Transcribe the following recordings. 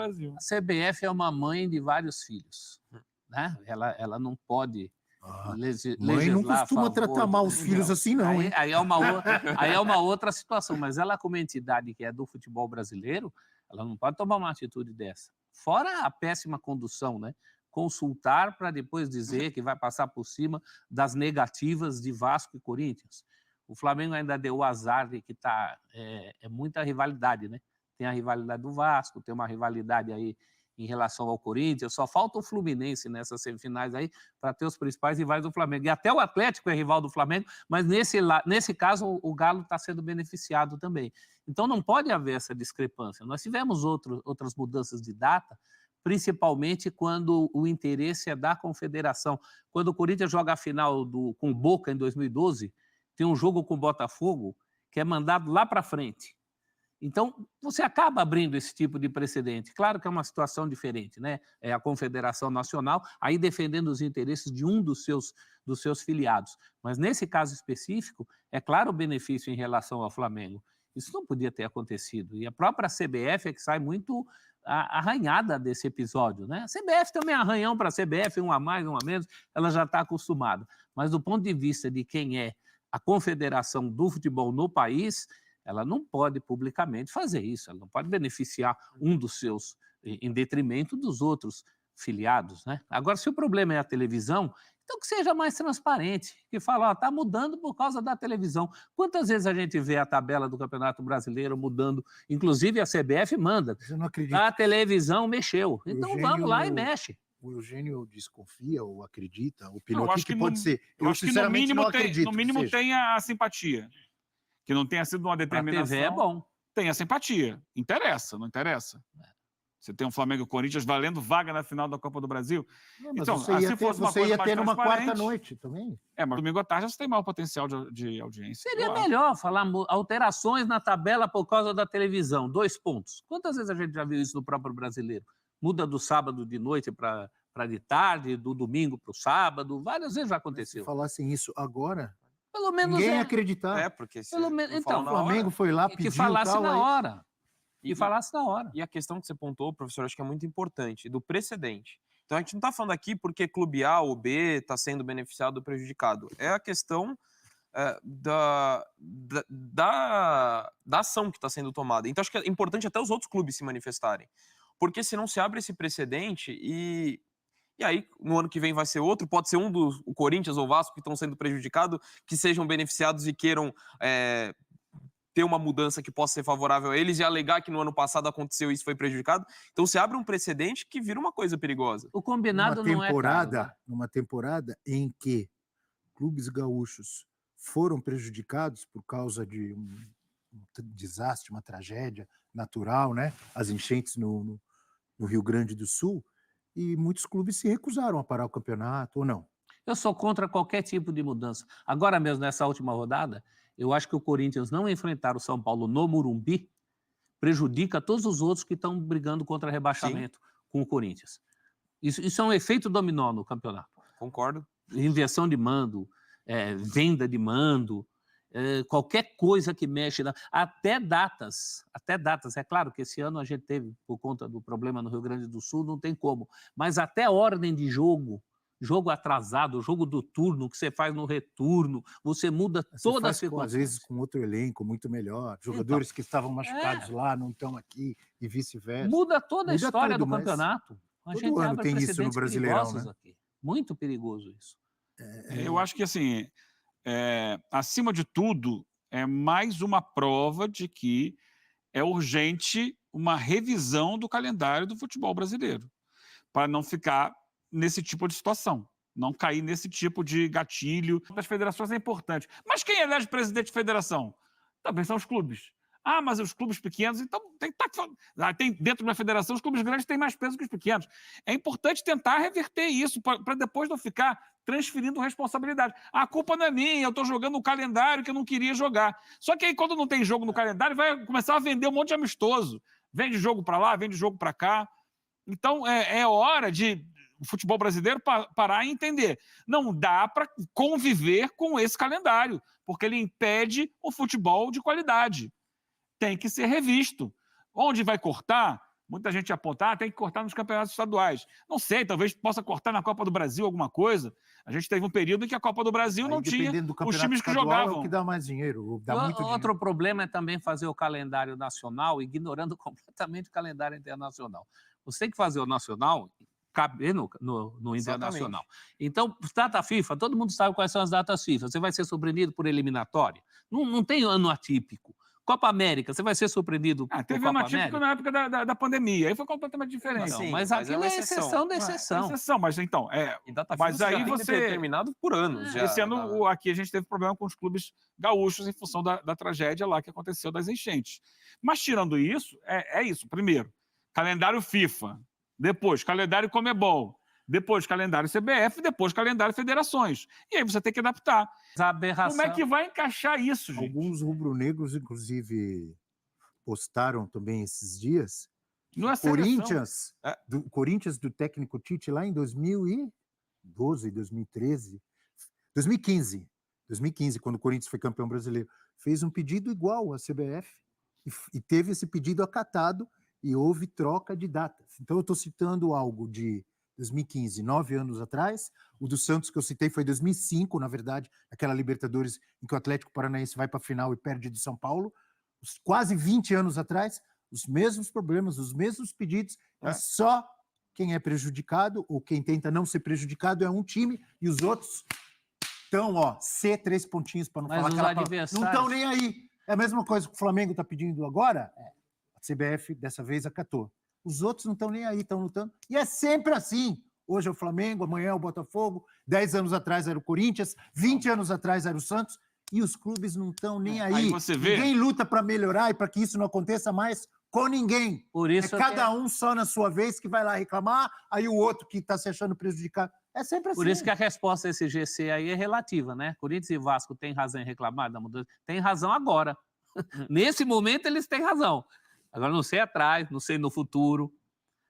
Brasil. A CBF é uma mãe de vários filhos, né? Ela não pode mãe não costuma tratar mal os filhos assim, não, hein? Aí é uma outra situação, mas ela, como entidade que é do futebol brasileiro, ela não pode tomar uma atitude dessa. Fora a péssima condução, né? Consultar para depois dizer que vai passar por cima das negativas de Vasco e Corinthians. O Flamengo ainda deu o azar de que é muita rivalidade, né? Tem a rivalidade do Vasco, tem uma rivalidade aí em relação ao Corinthians, só falta o Fluminense nessas semifinais aí para ter os principais rivais do Flamengo. E até o Atlético é rival do Flamengo, mas nesse caso o Galo está sendo beneficiado também. Então não pode haver essa discrepância. Nós tivemos outras mudanças de data, principalmente quando o interesse é da confederação. Quando o Corinthians joga a final com o Boca em 2012, tem um jogo com o Botafogo que é mandado lá para frente. Então, você acaba abrindo esse tipo de precedente. Claro que é uma situação diferente, né? É a Confederação Nacional aí defendendo os interesses de um dos seus filiados. Mas nesse caso específico, é claro o benefício em relação ao Flamengo. Isso não podia ter acontecido. E a própria CBF é que sai muito arranhada desse episódio, né? A CBF também é arranhão para a CBF, um a mais, um a menos, ela já está acostumada. Mas do ponto de vista de quem é a confederação do futebol no país, ela não pode publicamente fazer isso, ela não pode beneficiar um dos seus em detrimento dos outros filiados, né? Agora, se o problema é a televisão, então que seja mais transparente, que fala, está mudando por causa da televisão. Quantas vezes a gente vê a tabela do Campeonato Brasileiro mudando, inclusive a CBF manda, eu não acredito. A televisão mexeu, então Eugênio, vamos lá e mexe. O Eugênio desconfia ou acredita? Opinião, eu acho que pode ser? Eu acho que no mínimo tem tem a simpatia. Que não tenha sido uma determinação. A TV é bom. Tem a simpatia. Interessa, não interessa? Você tem um Flamengo e Corinthians valendo vaga na final da Copa do Brasil. Não, mas então, você ia ter numa quarta-noite também. Mas domingo à tarde você tem maior potencial de audiência. Seria melhor falar alterações na tabela por causa da televisão. 2 pontos. Quantas vezes a gente já viu isso no próprio brasileiro? Muda do sábado de noite para de tarde, do domingo para o sábado. Várias vezes já aconteceu. Se falassem isso agora, pelo menos ninguém ia acreditar. Porque então, o Flamengo foi lá, pediu que falasse tal, na hora. E falasse na hora. E a questão que você pontuou, professor, acho que é muito importante, do precedente. Então a gente não está falando aqui porque clube A ou B está sendo beneficiado ou prejudicado. É a questão da ação que está sendo tomada. Então acho que é importante até os outros clubes se manifestarem. Porque senão se abre esse precedente e aí, no ano que vem vai ser outro, pode ser o Corinthians ou o Vasco que estão sendo prejudicados, que sejam beneficiados e queiram ter uma mudança que possa ser favorável a eles e alegar que no ano passado aconteceu isso e foi prejudicado. Então, se abre um precedente que vira uma coisa perigosa. O combinado não é caro. Numa temporada em que clubes gaúchos foram prejudicados por causa de um desastre, uma tragédia natural, né? As enchentes no Rio Grande do Sul, e muitos clubes se recusaram a parar o campeonato, ou não? Eu sou contra qualquer tipo de mudança. Agora mesmo, nessa última rodada, eu acho que o Corinthians não enfrentar o São Paulo no Morumbi prejudica todos os outros que estão brigando contra rebaixamento com o Corinthians. Isso é um efeito dominó no campeonato. Concordo. Inversão de mando, venda de mando, qualquer coisa que mexe, até datas. É claro que esse ano a gente teve, por conta do problema no Rio Grande do Sul, não tem como, mas até ordem de jogo atrasado, jogo do turno que você faz no retorno, você muda toda a circunstância. Às vezes com outro elenco muito melhor, jogadores que estavam machucados lá não estão aqui e vice-versa. Muda toda a história do campeonato. A gente todo ano tem isso no Brasileirão, né? Aqui. Muito perigoso isso. Eu acho que, assim, acima de tudo, é mais uma prova de que é urgente uma revisão do calendário do futebol brasileiro, para não ficar nesse tipo de situação, não cair nesse tipo de gatilho. Das federações é importante. Mas quem elege presidente de federação? Também são os clubes. Mas os clubes pequenos, então tem dentro da federação, os clubes grandes têm mais peso que os pequenos. É importante tentar reverter isso, para depois não ficar transferindo responsabilidade. A culpa não é minha, eu estou jogando o calendário que eu não queria jogar. Só que aí, quando não tem jogo no calendário, vai começar a vender um monte de amistoso. Vende jogo para lá, vende jogo para cá. Então, é hora de o futebol brasileiro parar e entender. Não dá para conviver com esse calendário, porque ele impede o futebol de qualidade. Tem que ser revisto. Onde vai cortar? Muita gente aponta, tem que cortar nos campeonatos estaduais. Não sei, talvez possa cortar na Copa do Brasil alguma coisa. A gente teve um período em que a Copa do Brasil Aí, não tinha dependendo do os campeonato times que estadual, é jogavam. o que dá mais dinheiro. Dá muito dinheiro. Outro problema é também fazer o calendário nacional, ignorando completamente o calendário internacional. Você tem que fazer o nacional caber no internacional. Então, data FIFA, todo mundo sabe quais são as datas FIFA. Você vai ser surpreendido por eliminatória. Não tem ano atípico. Copa América, você vai ser surpreendido por Teve Copa ano atípico América? na época da pandemia, aí foi completamente diferente. Não, Sim, mas mas aquilo é uma é exceção da É exceção. exceção, mas então, E data Mas FIFA aí já tem você- determinado por anos. Já, esse ano aqui a gente teve problema com os clubes gaúchos em função da tragédia lá que aconteceu das enchentes. Mas tirando isso, é isso. Primeiro, calendário FIFA, depois calendário Conmebol, depois calendário CBF, depois calendário Federações. E aí você tem que adaptar. A aberração. Como é que vai encaixar isso, gente? Alguns rubro-negros, inclusive, postaram também esses dias. Não é seleção. Corinthians do técnico Tite lá em 2012, 2013, 2015, quando o Corinthians foi campeão brasileiro, fez um pedido igual à CBF e teve esse pedido acatado e houve troca de datas. Então eu estou citando algo de 2015, 9 anos atrás. O do Santos que eu citei foi 2005, na verdade, aquela Libertadores em que o Atlético Paranaense vai para a final e perde de São Paulo. Quase 20 anos atrás, os mesmos problemas, os mesmos pedidos, mas só quem é prejudicado ou quem tenta não ser prejudicado é um time e os outros estão, C3 pontinhos para não Mas falar os aquela palavra. adversários- Não estão nem aí. É a mesma coisa que o Flamengo está pedindo agora. A CBF dessa vez acatou. Os outros não estão nem aí, estão lutando. E é sempre assim. Hoje é o Flamengo, amanhã é o Botafogo, 10 anos atrás era o Corinthians, 20 anos atrás era o Santos, e os clubes não estão nem aí. Aí você vê- Ninguém luta para melhorar e para que isso não aconteça mais com ninguém. Por isso É cada um só na sua vez que vai lá reclamar, aí o outro que está se achando prejudicado. É sempre assim. Por isso que a resposta desse GC aí é relativa, né? Corinthians e Vasco têm razão em reclamar da mudança? Tem razão agora. Nesse momento eles têm razão. Agora não sei atrás, não sei no futuro.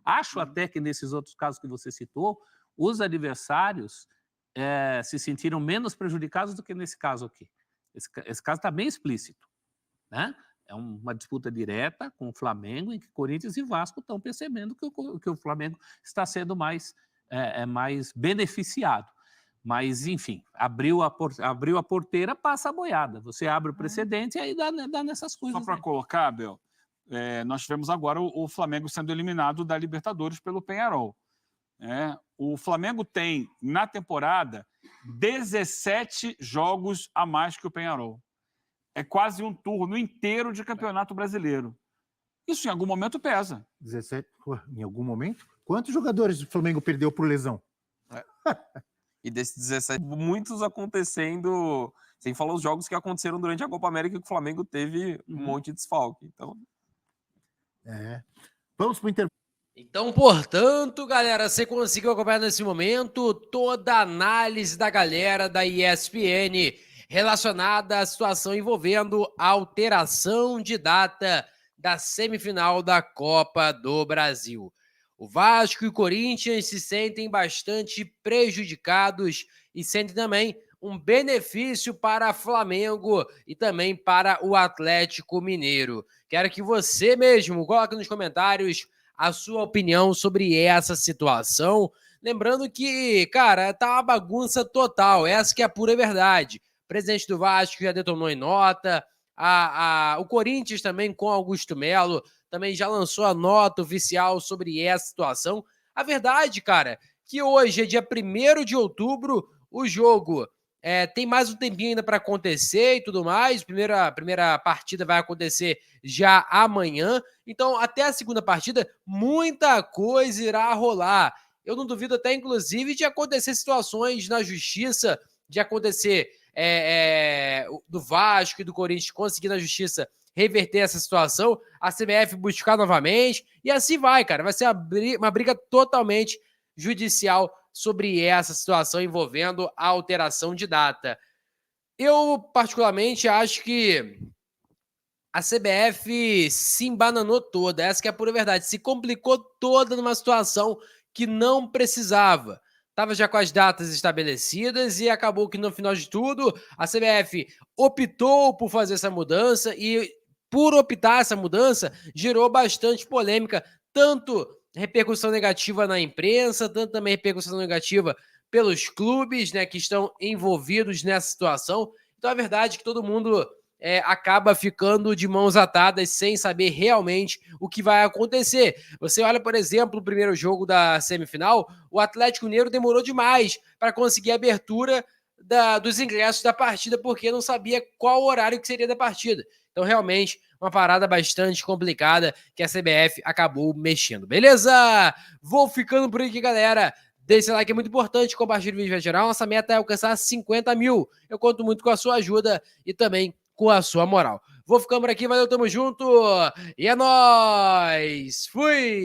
Acho até que nesses outros casos que você citou, os adversários se sentiram menos prejudicados do que nesse caso aqui. Esse caso está bem explícito, né? É uma disputa direta com o Flamengo, em que Corinthians e Vasco estão percebendo que o Flamengo está sendo mais beneficiado. Mas, enfim, abriu a porteira, passa a boiada. Você abre o precedente e aí dá nessas coisas. Só para colocar, Abel, nós tivemos agora o Flamengo sendo eliminado da Libertadores pelo Peñarol. O Flamengo tem, na temporada, 17 jogos a mais que o Peñarol. É quase um turno inteiro de campeonato brasileiro. Isso, em algum momento, pesa. 17, em algum momento? Quantos jogadores o Flamengo perdeu por lesão? E desses 17, muitos acontecendo, sem falar os jogos que aconteceram durante a Copa América, que o Flamengo teve um monte de desfalque. Então, Vamos para o intervalo. Então, portanto, galera, você conseguiu acompanhar nesse momento toda a análise da galera da ESPN relacionada à situação envolvendo a alteração de data da semifinal da Copa do Brasil. O Vasco e o Corinthians se sentem bastante prejudicados e sentem também um benefício para Flamengo e também para o Atlético Mineiro. Quero que você mesmo coloque nos comentários a sua opinião sobre essa situação. Lembrando que, cara, tá uma bagunça total. Essa que é a pura verdade. O presidente do Vasco já detonou em nota. O Corinthians também, com Augusto Melo, também já lançou a nota oficial sobre essa situação. A verdade, cara, que hoje é dia 1º de outubro, o jogo tem mais um tempinho ainda para acontecer e tudo mais. A primeira partida vai acontecer já amanhã. Então, até a segunda partida, muita coisa irá rolar. Eu não duvido até, inclusive, de acontecer situações na justiça, de acontecer do Vasco e do Corinthians conseguir na justiça reverter essa situação, a CBF buscar novamente, e assim vai, cara. Vai ser uma briga totalmente judicial sobre essa situação envolvendo a alteração de data. Eu, particularmente, acho que a CBF se embananou toda, essa que é a pura verdade, se complicou toda numa situação que não precisava. Estava já com as datas estabelecidas e acabou que, no final de tudo, a CBF optou por fazer essa mudança e, por optar essa mudança, gerou bastante polêmica, tanto repercussão negativa na imprensa, tanto também repercussão negativa pelos clubes, né, que estão envolvidos nessa situação. Então a verdade é que todo mundo acaba ficando de mãos atadas sem saber realmente o que vai acontecer. Você olha, por exemplo, o primeiro jogo da semifinal, o Atlético Mineiro demorou demais para conseguir a abertura dos ingressos da partida, porque não sabia qual horário que seria da partida. Então, realmente, uma parada bastante complicada que a CBF acabou mexendo. Beleza? Vou ficando por aqui, galera. Deixe seu like, é muito importante. Compartilhe o vídeo geral. Nossa meta é alcançar 50 mil. Eu conto muito com a sua ajuda e também com a sua moral. Vou ficando por aqui. Valeu, tamo junto. E é nóis. Fui!